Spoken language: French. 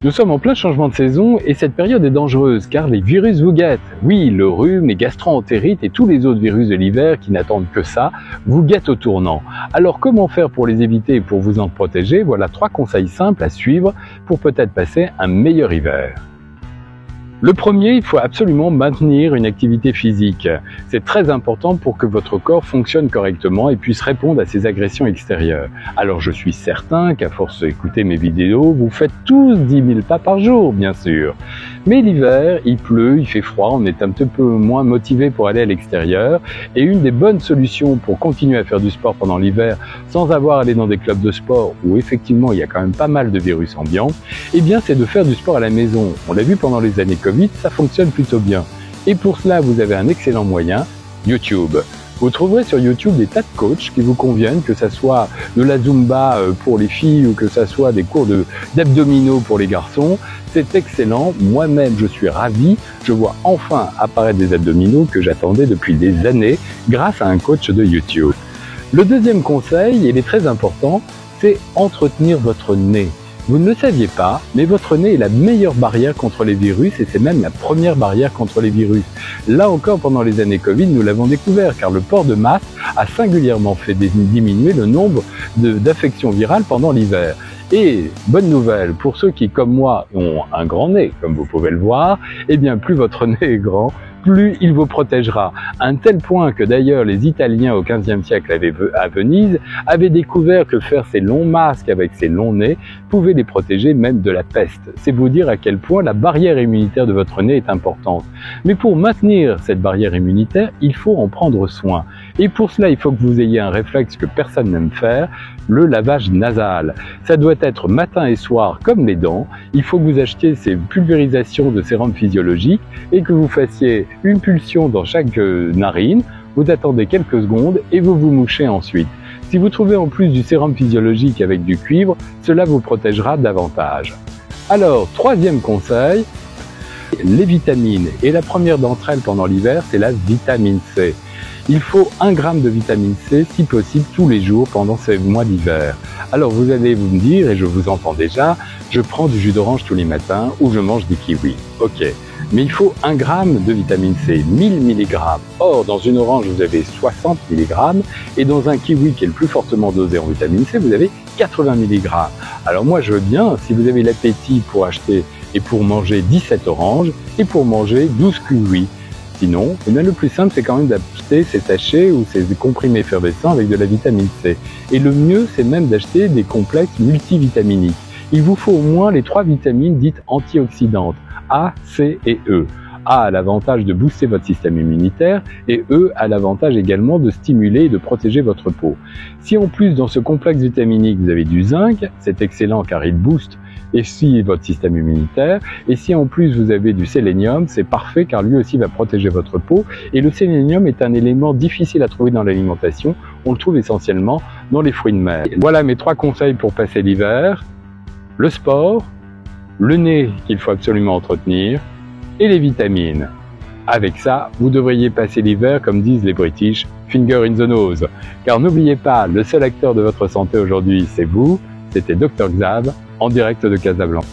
Nous sommes en plein changement de saison et cette période est dangereuse car les virus vous guettent. Oui, le rhume, les gastro-entérites et tous les autres virus de l'hiver qui n'attendent que ça vous guettent au tournant. Alors comment faire pour les éviter et pour vous en protéger? Voilà 3 conseils simples à suivre pour peut-être passer un meilleur hiver. Le premier, il faut absolument maintenir une activité physique. C'est très important pour que votre corps fonctionne correctement et puisse répondre à ces agressions extérieures. Alors je suis certain qu'à force d'écouter mes vidéos, vous faites tous 10 000 pas par jour, bien sûr. Mais l'hiver, il pleut, il fait froid, on est un petit peu moins motivé pour aller à l'extérieur. Et une des bonnes solutions pour continuer à faire du sport pendant l'hiver sans avoir à aller dans des clubs de sport où effectivement il y a quand même pas mal de virus ambiants, eh bien c'est de faire du sport à la maison. On l'a vu pendant les années Covid, ça fonctionne plutôt bien. Et pour cela, vous avez un excellent moyen, YouTube. Vous trouverez sur YouTube des tas de coachs qui vous conviennent, que ça soit de la Zumba pour les filles ou que ça soit des cours d'abdominaux pour les garçons. C'est excellent. Moi-même, je suis ravi. Je vois enfin apparaître des abdominaux que j'attendais depuis des années grâce à un coach de YouTube. Le deuxième conseil, il est très important, c'est entretenir votre nez. Vous ne le saviez pas, mais votre nez est la meilleure barrière contre les virus et c'est même la première barrière contre les virus. Là encore, pendant les années Covid, nous l'avons découvert car le port de masque a singulièrement fait diminuer le nombre d'affections virales pendant l'hiver. Et bonne nouvelle, pour ceux qui, comme moi, ont un grand nez, comme vous pouvez le voir, eh bien plus votre nez est grand, plus il vous protégera. À un tel point que d'ailleurs les Italiens au XVe siècle à Venise avaient découvert que faire ces longs masques avec ces longs nez pouvait les protéger même de la peste. C'est vous dire à quel point la barrière immunitaire de votre nez est importante. Mais pour maintenir cette barrière immunitaire, il faut en prendre soin. Et pour cela, il faut que vous ayez un réflexe que personne n'aime faire, le lavage nasal. Ça doit être matin et soir comme les dents. Il faut que vous achetiez ces pulvérisations de sérum physiologique et que vous fassiez une pulsion dans chaque narine, vous attendez quelques secondes et vous vous mouchez ensuite. Si vous trouvez en plus du sérum physiologique avec du cuivre, cela vous protégera davantage. Alors, troisième conseil, les vitamines. Et la première d'entre elles pendant l'hiver, c'est la vitamine C. Il faut 1 gramme de vitamine C, si possible, tous les jours pendant ces mois d'hiver. Alors vous allez vous me dire, et je vous entends déjà, je prends du jus d'orange tous les matins ou je mange des kiwis. Ok, mais il faut 1 gramme de vitamine C, 1000 mg. Or, dans une orange, vous avez 60 mg et dans un kiwi qui est le plus fortement dosé en vitamine C, vous avez 80 mg. Alors moi, je veux bien, si vous avez l'appétit pour acheter et pour manger 17 oranges et pour manger 12 kiwis. Sinon, eh bien, le plus simple, c'est quand même d'acheter ces sachets ou ces comprimés effervescents avec de la vitamine C. Et le mieux, c'est même d'acheter des complexes multivitaminiques. Il vous faut au moins les 3 vitamines dites antioxydantes, A, C et E. A a l'avantage de booster votre système immunitaire et E a l'avantage également de stimuler et de protéger votre peau. Si en plus dans ce complexe vitaminique vous avez du zinc, c'est excellent car il booste et si votre système immunitaire, et si en plus vous avez du sélénium, c'est parfait car lui aussi va protéger votre peau et le sélénium est un élément difficile à trouver dans l'alimentation, on le trouve essentiellement dans les fruits de mer. Voilà mes 3 conseils pour passer l'hiver, le sport, le nez qu'il faut absolument entretenir et les vitamines. Avec ça, vous devriez passer l'hiver, comme disent les British, finger in the nose. Car n'oubliez pas, le seul acteur de votre santé aujourd'hui, c'est vous. C'était Dr Xav, en direct de Casablanca.